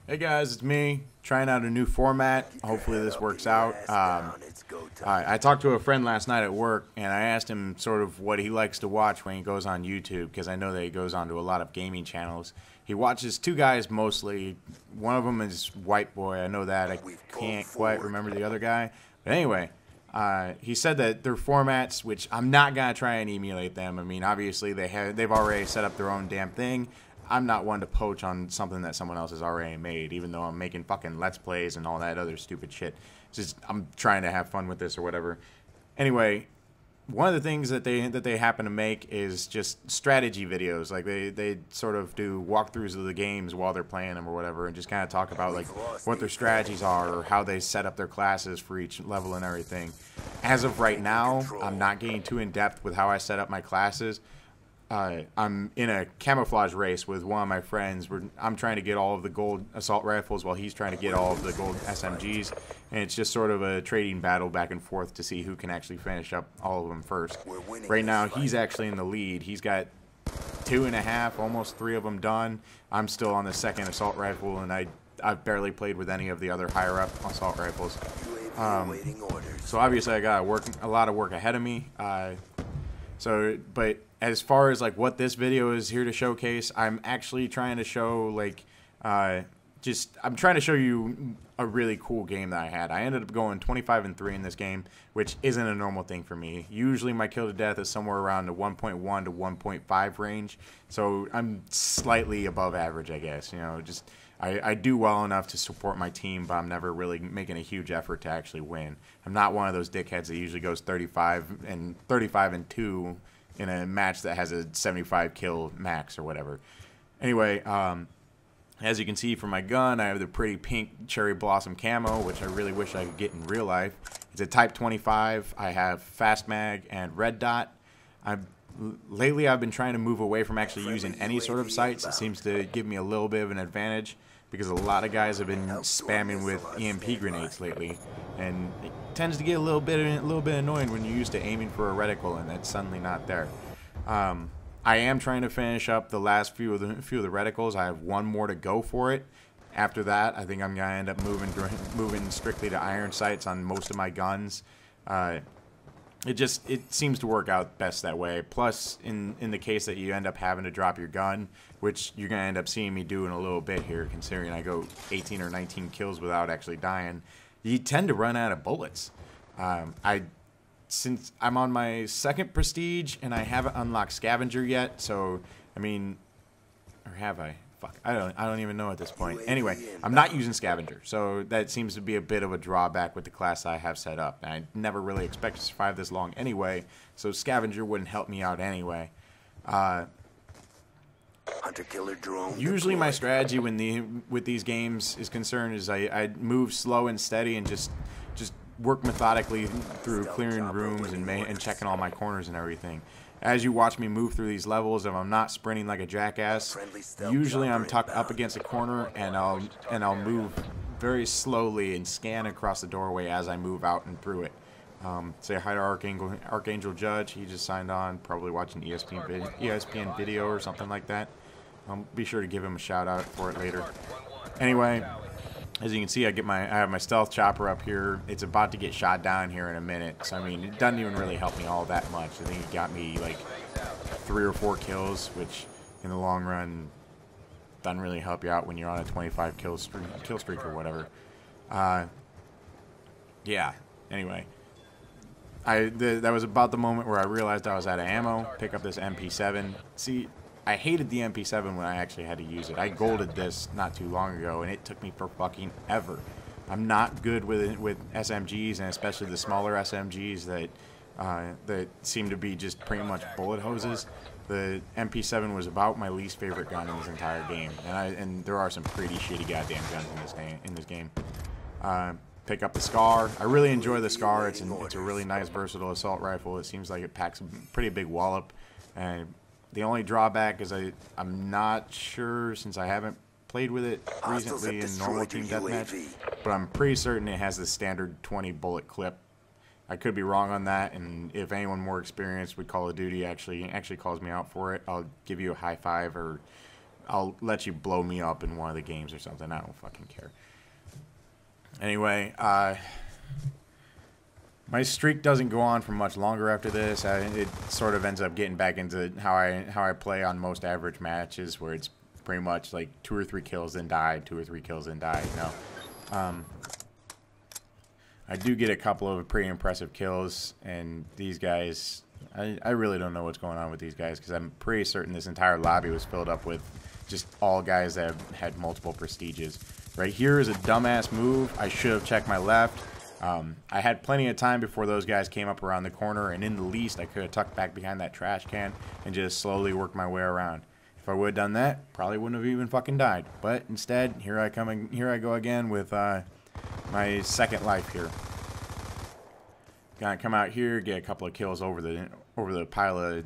Hey guys, it's me trying out a new format. Hopefully this works out. I talked to a friend last night at work, and I asked him sort of what he likes to watch when he goes on YouTube, because I know that he goes on to a lot of gaming channels. He watches two guys mostly. One of them is White Boy. I know that. I can't quite remember the other guy. But anyway, he said that their formats, which I'm not gonna try and emulate them. I mean, obviously they've already set up their own damn thing. I'm not one to poach on something that someone else has already made, even though I'm making fucking Let's Plays and all that other stupid shit. It's just I'm trying to have fun with this or whatever. Anyway, one of the things that they happen to make is just strategy videos. Like they sort of do walkthroughs of the games while they're playing them or whatever, and just kind of talk about like what their strategies are or how they set up their classes for each level and everything. As of right now, I'm not getting too in depth with how I set up my classes. I'm in a camouflage race with one of my friends. I'm trying to get all of the gold assault rifles while he's trying to get all of the gold SMGs. And it's just sort of a trading battle back and forth to see who can actually finish up all of them first. Right now, he's actually in the lead. He's got 2.5, almost 3 of them done. I'm still on the second assault rifle, and I've barely played with any of the other higher-up assault rifles. So obviously, I got a lot of work ahead of me. But as far as like what this video is here to showcase, I'm actually trying to show like, I'm trying to show you a really cool game that I had. I ended up going 25-3 in this game, which isn't a normal thing for me. Usually my kill to death is somewhere around the 1.1 to 1.5 range, so I'm slightly above average, I guess. You know, just I do well enough to support my team, but I'm never really making a huge effort to actually win. I'm not one of those dickheads that usually goes 35-2 in a match that has a 75 kill max or whatever. Anyway, as you can see from my gun, I have the pretty pink cherry blossom camo, which I really wish I could get in real life. It's a Type 25. I have fast mag and red dot. Lately, I've been trying to move away from actually using any sort of sights. It seems to give me a little bit of an advantage because a lot of guys have been spamming with EMP grenades lately, and it tends to get a little bit annoying when you're used to aiming for a reticle and it's suddenly not there. I am trying to finish up the last few of the reticles. I have one more to go for it. After that, I think I'm gonna end up moving strictly to iron sights on most of my guns. It seems to work out best that way. Plus, in the case that you end up having to drop your gun, which you're gonna end up seeing me do in a little bit here, considering I go 18 or 19 kills without actually dying, you tend to run out of bullets. Since I'm on my second prestige and I haven't unlocked scavenger yet, so I mean, or have I? Fuck, I don't even know at this point. Anyway, I'm not using scavenger, so that seems to be a bit of a drawback with the class I have set up. And I never really expect to survive this long anyway, so scavenger wouldn't help me out anyway. Hunter-killer drone Usually my strategy with these games is concerned is I move slow and steady and just work methodically through clearing rooms and checking all my corners and everything. As you watch me move through these levels, if I'm not sprinting like a jackass, usually I'm tucked up against a corner and I'll move very slowly and scan across the doorway as I move out and through it. Say hi to Archangel Judge. He just signed on, probably watching ESPN video or something like that. I'll be sure to give him a shout out for it later. Anyway, as you can see, I have my stealth chopper up here. It's about to get shot down here in a minute. So I mean, it doesn't even really help me all that much. I think it got me like 3 or 4 kills, which in the long run doesn't really help you out when you're on a 25 kill streak or whatever. Yeah. Anyway, that was about the moment where I realized I was out of ammo. Pick up this MP7. See, I hated the MP7 when I actually had to use it. I golded this not too long ago, and it took me for fucking ever. I'm not good with SMGs, and especially the smaller SMGs that seem to be just pretty much bullet hoses. The MP7 was about my least favorite gun in this entire game, and there are some pretty shitty goddamn guns in this game. Pick up the Scar. I really enjoy the Scar. It's a really nice, versatile assault rifle. It seems like it packs a pretty big wallop, and the only drawback is I'm not sure, since I haven't played with it recently in normal team deathmatch, but I'm pretty certain it has the standard 20 bullet clip. I could be wrong on that, and if anyone more experienced with Call of Duty actually calls me out for it, I'll give you a high five or I'll let you blow me up in one of the games or something. I don't fucking care. Anyway, my streak doesn't go on for much longer after this. It sort of ends up getting back into how I play on most average matches, where it's pretty much like 2 or 3 kills then die, 2 or 3 kills then die. You know, I do get a couple of pretty impressive kills, and these guys, I really don't know what's going on with these guys, because I'm pretty certain this entire lobby was filled up with just all guys that have had multiple prestiges. Right here is a dumbass move. I should have checked my left. I had plenty of time before those guys came up around the corner, and in the least, I could have tucked back behind that trash can and just slowly worked my way around. If I would have done that, probably wouldn't have even fucking died. But instead, here I go again with my second life here. Gonna come out here, get a couple of kills over the pile of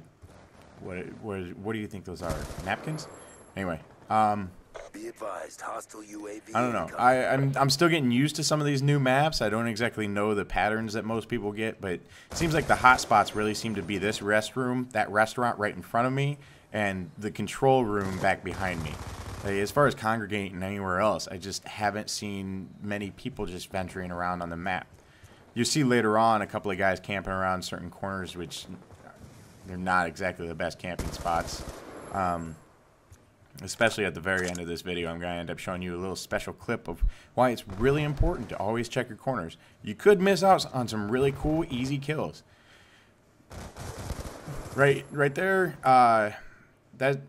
what do you think those are? Napkins? Anyway, Be advised, hostile UAV. I don't know. I'm still getting used to some of these new maps. I don't exactly know the patterns that most people get, but it seems like the hot spots really seem to be this restroom, that restaurant right in front of me, and the control room back behind me. As far as congregating anywhere else, I just haven't seen many people just venturing around on the map. You see later on a couple of guys camping around certain corners, which they're not exactly the best camping spots. Especially at the very end of this video, I'm going to end up showing you a little special clip of why it's really important to always check your corners. You could miss out on some really cool, easy kills. Right there, that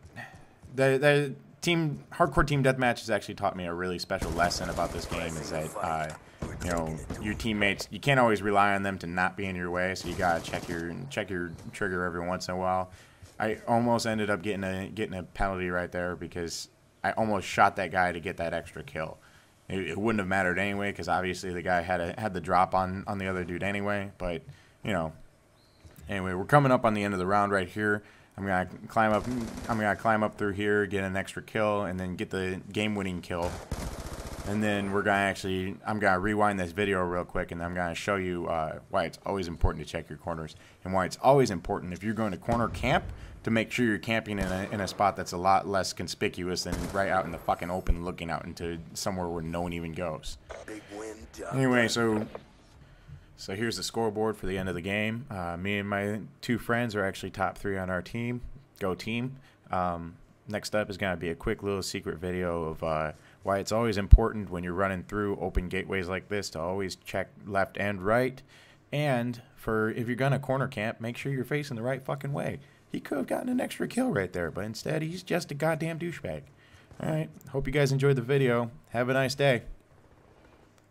hardcore team deathmatch has actually taught me a really special lesson about this game, is that you know, your teammates, you can't always rely on them to not be in your way, so you gotta check your trigger every once in a while. I almost ended up getting a penalty right there because I almost shot that guy to get that extra kill. It wouldn't have mattered anyway, because obviously the guy had the drop on the other dude anyway. But you know, anyway, we're coming up on the end of the round right here. I'm gonna climb up through here, get an extra kill, and then get the game-winning kill. And then I'm gonna rewind this video real quick, and I'm gonna show you why it's always important to check your corners, and why it's always important, if you're going to corner camp, to make sure you're camping in a spot that's a lot less conspicuous than right out in the fucking open, looking out into somewhere where no one even goes. Anyway, so here's the scoreboard for the end of the game. Me and my 2 friends are actually top 3 on our team. Go team. Next up is gonna be a quick little secret video of why it's always important when you're running through open gateways like this to always check left and right. And if you're gonna corner camp, make sure you're facing the right fucking way. He could have gotten an extra kill right there, but instead he's just a goddamn douchebag. Alright, hope you guys enjoyed the video. Have a nice day.